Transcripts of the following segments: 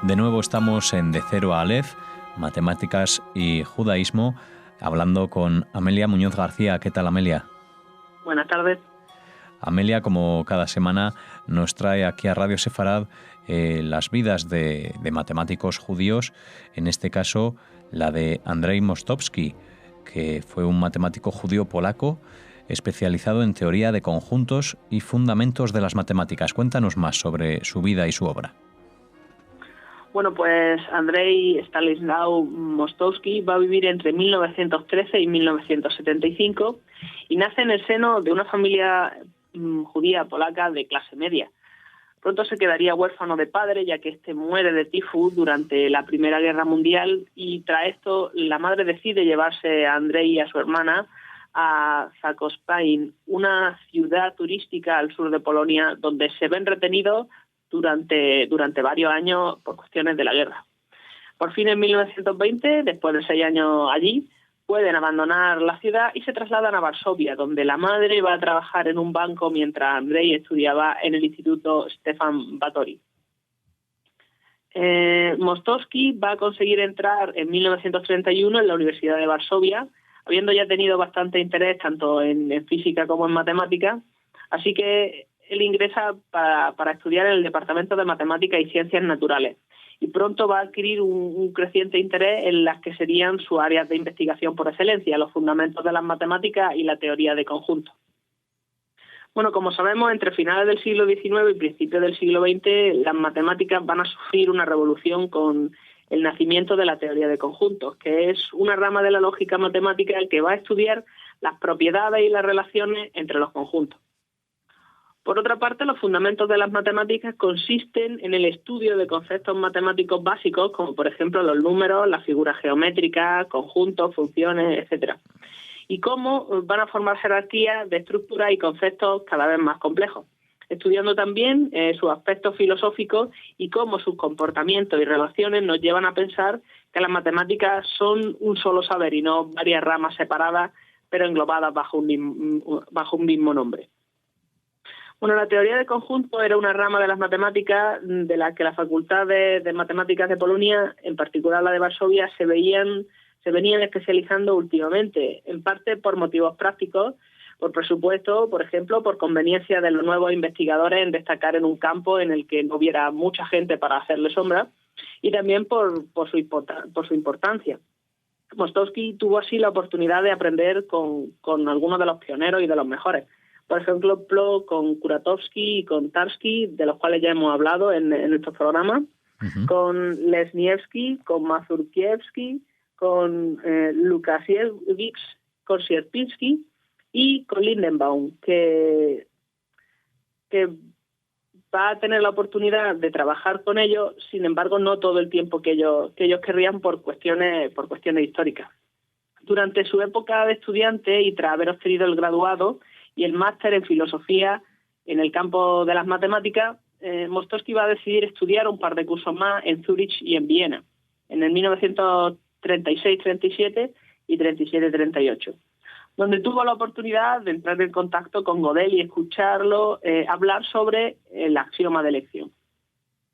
De nuevo estamos en De Cero a Aleph, Matemáticas y Judaísmo, hablando con Amelia Muñoz García. ¿Qué tal, Amelia? Buenas tardes. Amelia, como cada semana, nos trae aquí a Radio Sefarad las vidas de matemáticos judíos, en este caso la de Andrzej Mostowski, que fue un matemático judío polaco especializado en teoría de conjuntos y fundamentos de las matemáticas. Cuéntanos más sobre su vida y su obra. Bueno, pues Andrzej Stanislaw Mostowski va a vivir entre 1913 y 1975 y nace en el seno de una familia judía polaca de clase media. Pronto se quedaría huérfano de padre, ya que este muere de tifus durante la Primera Guerra Mundial, y tras esto la madre decide llevarse a Andrzej y a su hermana a Zakopane, una ciudad turística al sur de Polonia, donde se ven retenidos durante varios años por cuestiones de la guerra. Por fin, en 1920, después de 6 años allí, pueden abandonar la ciudad y se trasladan a Varsovia, donde la madre va a trabajar en un banco mientras Andrzej estudiaba en el Instituto Stefan Batory. Mostowski va a conseguir entrar en 1931 en la Universidad de Varsovia, habiendo ya tenido bastante interés tanto en física como en matemáticas, así que él ingresa para estudiar en el Departamento de Matemáticas y Ciencias Naturales, y pronto va a adquirir un creciente interés en las que serían sus áreas de investigación por excelencia, los fundamentos de las matemáticas y la teoría de conjuntos. Bueno, como sabemos, entre finales del siglo XIX y principios del siglo XX, las matemáticas van a sufrir una revolución con el nacimiento de la teoría de conjuntos, que es una rama de la lógica matemática que va a estudiar las propiedades y las relaciones entre los conjuntos. Por otra parte, los fundamentos de las matemáticas consisten en el estudio de conceptos matemáticos básicos, como por ejemplo los números, las figuras geométricas, conjuntos, funciones, etc. Y cómo van a formar jerarquías de estructuras y conceptos cada vez más complejos, estudiando también sus aspectos filosóficos y cómo sus comportamientos y relaciones nos llevan a pensar que las matemáticas son un solo saber y no varias ramas separadas, pero englobadas bajo un mismo nombre. Bueno, la teoría de conjuntos era una rama de las matemáticas de la que la Facultad de Matemáticas de Polonia, en particular la de Varsovia, se venían especializando últimamente, en parte por motivos prácticos, por presupuesto, por ejemplo, por conveniencia de los nuevos investigadores en destacar en un campo en el que no hubiera mucha gente para hacerle sombra, y también por su importancia. Mostowski tuvo así la oportunidad de aprender con algunos de los pioneros y de los mejores. Por ejemplo, con Kuratowski y con Tarski, de los cuales ya hemos hablado en estos programas, con Lesniewski, con Mazurkiewski, con Lukasiewicz, con Sierpinski y con Lindenbaum, que va a tener la oportunidad de trabajar con ellos, sin embargo, no todo el tiempo que ellos querrían por cuestiones históricas. Durante su época de estudiante y tras haber obtenido el graduado y el máster en filosofía en el campo de las matemáticas, Mostowski va a decidir estudiar un par de cursos más en Zúrich y en Viena, en el 1936-37 y 37-38, donde tuvo la oportunidad de entrar en contacto con Gödel y escucharlo hablar sobre el axioma de elección.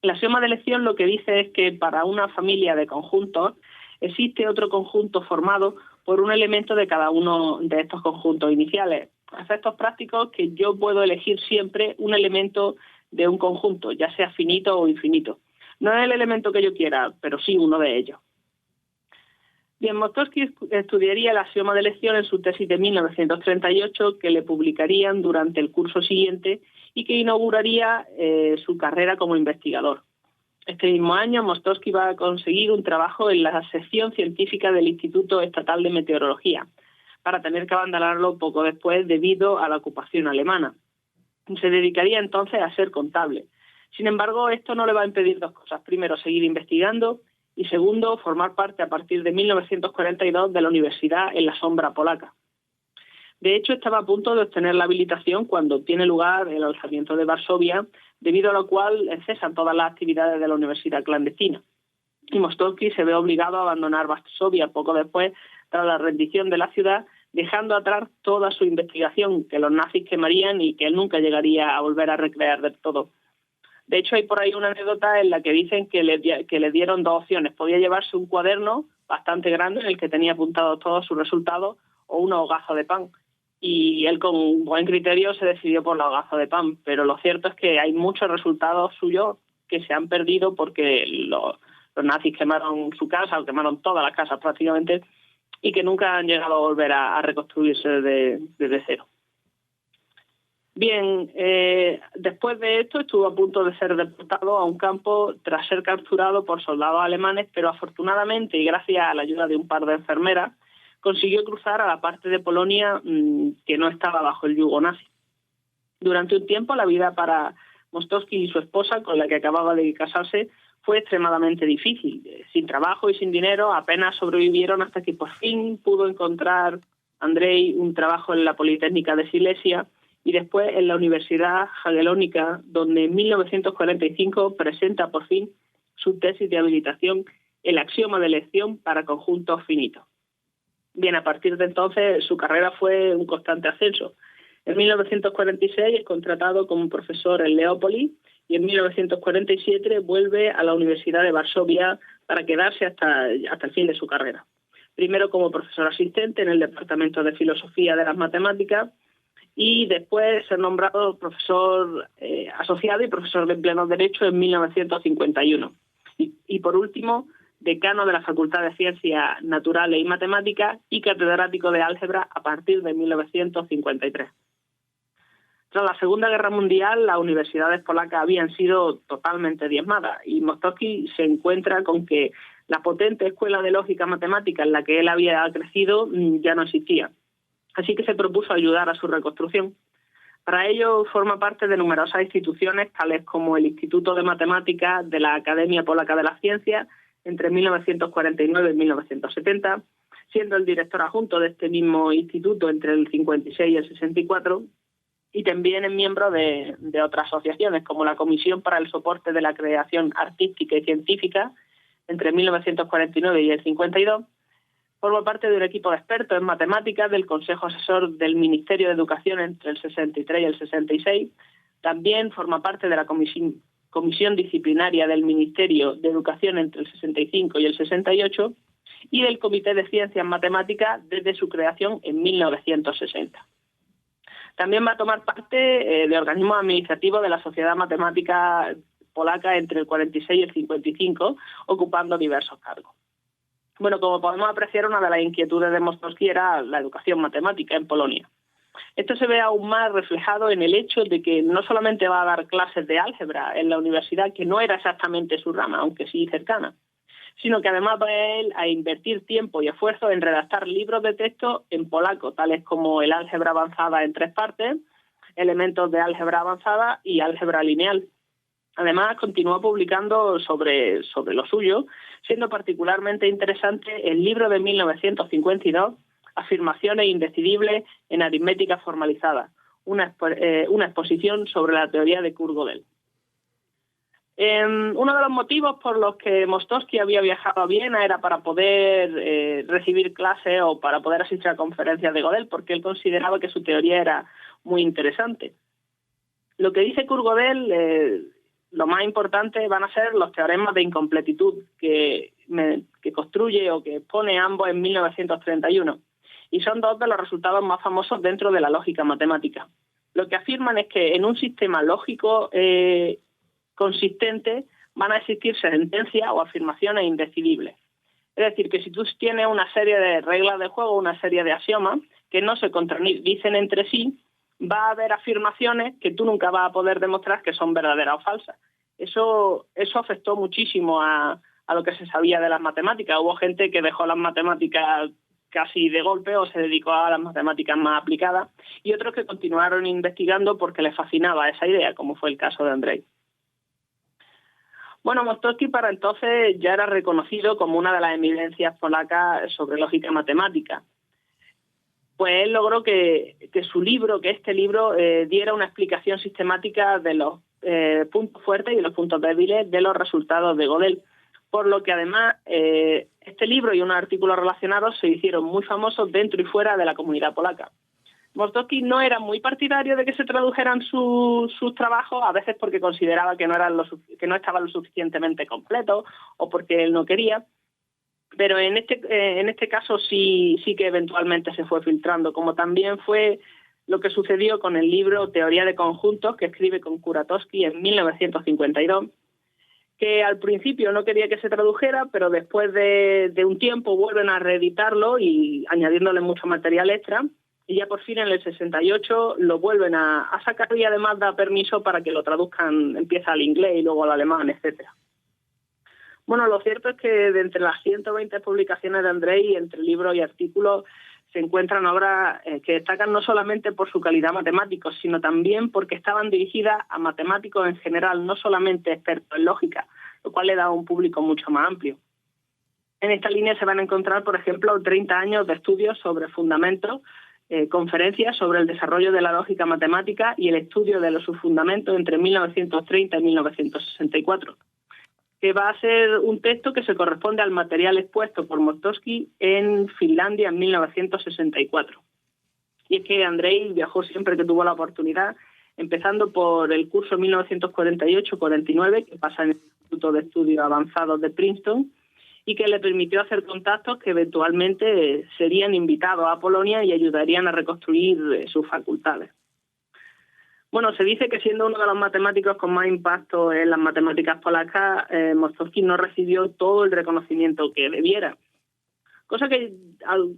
El axioma de elección lo que dice es que para una familia de conjuntos existe otro conjunto formado por un elemento de cada uno de estos conjuntos iniciales. A efectos prácticos, que yo puedo elegir siempre un elemento de un conjunto, ya sea finito o infinito. No es el elemento que yo quiera, pero sí uno de ellos. Bien, Mostowski estudiaría el axioma de elección en su tesis de 1938, que le publicarían durante el curso siguiente y que inauguraría su carrera como investigador. Este mismo año, Mostowski va a conseguir un trabajo en la sección científica del Instituto Estatal de Meteorología, para tener que abandonarlo poco después debido a la ocupación alemana. Se dedicaría entonces a ser contable. Sin embargo, esto no le va a impedir dos cosas. Primero, seguir investigando, y segundo, formar parte a partir de 1942 de la universidad en la sombra polaca. De hecho, estaba a punto de obtener la habilitación cuando tiene lugar el alzamiento de Varsovia, debido a lo cual cesan todas las actividades de la universidad clandestina. Y Mostowski se ve obligado a abandonar Varsovia poco después, tras la rendición de la ciudad, dejando atrás toda su investigación que los nazis quemarían y que él nunca llegaría a volver a recrear del todo. De hecho, hay por ahí una anécdota en la que dicen que le dieron dos opciones. Podía llevarse un cuaderno bastante grande en el que tenía apuntados todos sus resultados o una hogaza de pan. Y él, con buen criterio, se decidió por la hogaza de pan. Pero lo cierto es que hay muchos resultados suyos que se han perdido porque los nazis quemaron su casa, o quemaron todas las casas prácticamente, y que nunca han llegado a volver a reconstruirse desde cero. Bien, después de esto estuvo a punto de ser deportado a un campo tras ser capturado por soldados alemanes, pero afortunadamente, y gracias a la ayuda de un par de enfermeras, consiguió cruzar a la parte de Polonia que no estaba bajo el yugo nazi. Durante un tiempo la vida para Mostowski y su esposa, con la que acababa de casarse, fue extremadamente difícil. Sin trabajo y sin dinero apenas sobrevivieron hasta que por fin pudo encontrar Andrei un trabajo en la Politécnica de Silesia y después en la Universidad Jagellónica, donde en 1945 presenta por fin su tesis de habilitación, El axioma de elección para conjuntos finitos. Bien, a partir de entonces su carrera fue un constante ascenso. En 1946 es contratado como profesor en Leópolis y en 1947 vuelve a la Universidad de Varsovia para quedarse hasta el fin de su carrera. Primero como profesor asistente en el Departamento de Filosofía de las Matemáticas y después ser nombrado profesor asociado y profesor de pleno derecho en 1951. Y por último, decano de la Facultad de Ciencias Naturales y Matemáticas y catedrático de álgebra a partir de 1953. Tras la Segunda Guerra Mundial, las universidades polacas habían sido totalmente diezmadas y Mostowski se encuentra con que la potente escuela de lógica matemática en la que él había crecido ya no existía. Así que se propuso ayudar a su reconstrucción. Para ello forma parte de numerosas instituciones, tales como el Instituto de Matemáticas de la Academia Polaca de las Ciencias, entre 1949 y 1970, siendo el director adjunto de este mismo instituto entre el 56 y el 64, y también es miembro de otras asociaciones, como la Comisión para el Soporte de la Creación Artística y Científica, entre 1949 y el 52, forma parte de un equipo de expertos en matemáticas del Consejo Asesor del Ministerio de Educación entre el 63 y el 66, también forma parte de la Comisión Disciplinaria del Ministerio de Educación entre el 65 y el 68 y del Comité de Ciencias Matemáticas desde su creación en 1960. También va a tomar parte de organismos administrativos de la Sociedad Matemática Polaca entre el 46 y el 55, ocupando diversos cargos. Bueno, como podemos apreciar, una de las inquietudes de Mostowski era la educación matemática en Polonia. Esto se ve aún más reflejado en el hecho de que no solamente va a dar clases de álgebra en la universidad, que no era exactamente su rama, aunque sí cercana, sino que además va él a invertir tiempo y esfuerzo en redactar libros de texto en polaco, tales como el álgebra avanzada en 3 partes, elementos de álgebra avanzada y álgebra lineal. Además, continúa publicando sobre lo suyo, siendo particularmente interesante el libro de 1952, Afirmaciones indecidibles en aritmética formalizada, una exposición sobre la teoría de Kurt-Gödel. Uno de los motivos por los que Mostowski había viajado a Viena era para poder recibir clases o para poder asistir a conferencias de Gödel, porque él consideraba que su teoría era muy interesante. Lo que dice Kurt-Gödel, lo más importante van a ser los teoremas de incompletitud que construye o que expone ambos en 1931. Y son dos de los resultados más famosos dentro de la lógica matemática. Lo que afirman es que en un sistema lógico consistente van a existir sentencias o afirmaciones indecidibles. Es decir, que si tú tienes una serie de reglas de juego, una serie de axiomas que no se contradicen entre sí, va a haber afirmaciones que tú nunca vas a poder demostrar que son verdaderas o falsas. Eso afectó muchísimo a lo que se sabía de las matemáticas. Hubo gente que dejó las matemáticas casi de golpe o se dedicó a las matemáticas más aplicadas y otros que continuaron investigando porque les fascinaba esa idea, como fue el caso de Andrei. Bueno, Mostowski para entonces ya era reconocido como una de las eminencias polacas sobre lógica matemática. Pues él logró que este libro diera una explicación sistemática de los puntos fuertes y los puntos débiles de los resultados de Gödel, por lo que además este libro y unos artículos relacionados se hicieron muy famosos dentro y fuera de la comunidad polaca. Mostowski no era muy partidario de que se tradujeran sus trabajos, a veces porque consideraba que no estaban lo suficientemente completos o porque él no quería, pero en este caso sí que eventualmente se fue filtrando, como también fue lo que sucedió con el libro Teoría de conjuntos, que escribe con Kuratowski en 1952, que al principio no quería que se tradujera, pero después de un tiempo vuelven a reeditarlo y añadiéndole mucho material extra, y ya por fin en el 68 lo vuelven a sacar y además da permiso para que lo traduzcan, empieza al inglés y luego al alemán, etcétera. Bueno, lo cierto es que de entre las 120 publicaciones de Andrei, entre libros y artículos, se encuentran obras que destacan no solamente por su calidad matemática, sino también porque estaban dirigidas a matemáticos en general, no solamente expertos en lógica, lo cual le da a un público mucho más amplio. En esta línea se van a encontrar, por ejemplo, 30 años de estudios sobre fundamentos, conferencias sobre el desarrollo de la lógica matemática y el estudio de sus fundamentos entre 1930 y 1964, que va a ser un texto que se corresponde al material expuesto por Mostowski en Finlandia en 1964. Y es que Andrei viajó siempre que tuvo la oportunidad, empezando por el curso 1948-49, que pasa en el Instituto de Estudios Avanzados de Princeton, y que le permitió hacer contactos que eventualmente serían invitados a Polonia y ayudarían a reconstruir sus facultades. Bueno, se dice que siendo uno de los matemáticos con más impacto en las matemáticas polacas, Mostowski no recibió todo el reconocimiento que debiera. Cosa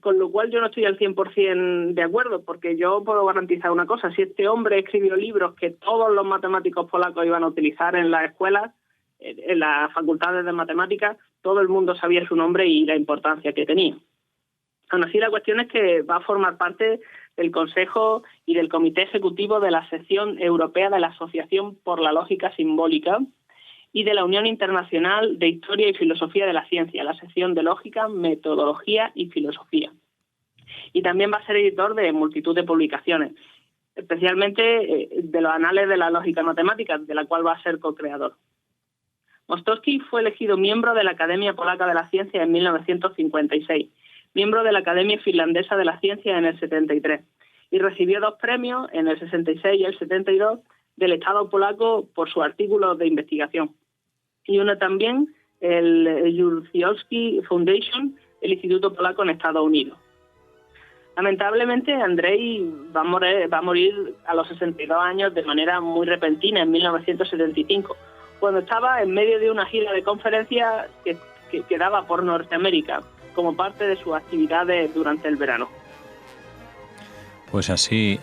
con lo cual yo no estoy al 100% de acuerdo, porque yo puedo garantizar una cosa: si este hombre escribió libros que todos los matemáticos polacos iban a utilizar en las escuelas, en las facultades de matemáticas, todo el mundo sabía su nombre y la importancia que tenía. Aún así, la cuestión es que va a formar parte del Consejo y del Comité Ejecutivo de la Sección Europea de la Asociación por la Lógica Simbólica y de la Unión Internacional de Historia y Filosofía de la Ciencia, la sección de Lógica, Metodología y Filosofía. Y también va a ser editor de multitud de publicaciones, especialmente de los Anales de la Lógica Matemática, de la cual va a ser co-creador. Mostowski fue elegido miembro de la Academia Polaca de la Ciencia en 1956, miembro de la Academia Finlandesa de la Ciencia en el 73, y recibió 2 premios, en el 66 y el 72, del Estado polaco por sus artículos de investigación. Y uno también, el Jurkowski Foundation, el Instituto Polaco en Estados Unidos. Lamentablemente, Andrei va a morir a los 62 años de manera muy repentina, en 1975, cuando estaba en medio de una gira de conferencias que daba por Norteamérica, como parte de sus actividades durante el verano. Pues así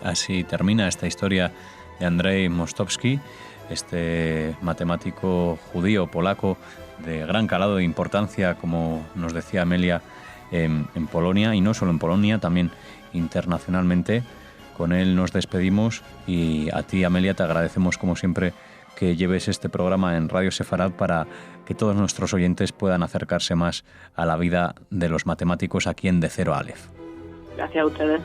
termina esta historia de Andrei Mostowski, este matemático judío polaco de gran calado e importancia, como nos decía Amelia, en Polonia, y no solo en Polonia, también internacionalmente. Con él nos despedimos y a ti, Amelia, te agradecemos como siempre que lleves este programa en Radio Sefarad para que todos nuestros oyentes puedan acercarse más a la vida de los matemáticos aquí en De Cero a Aleph. Gracias a ustedes.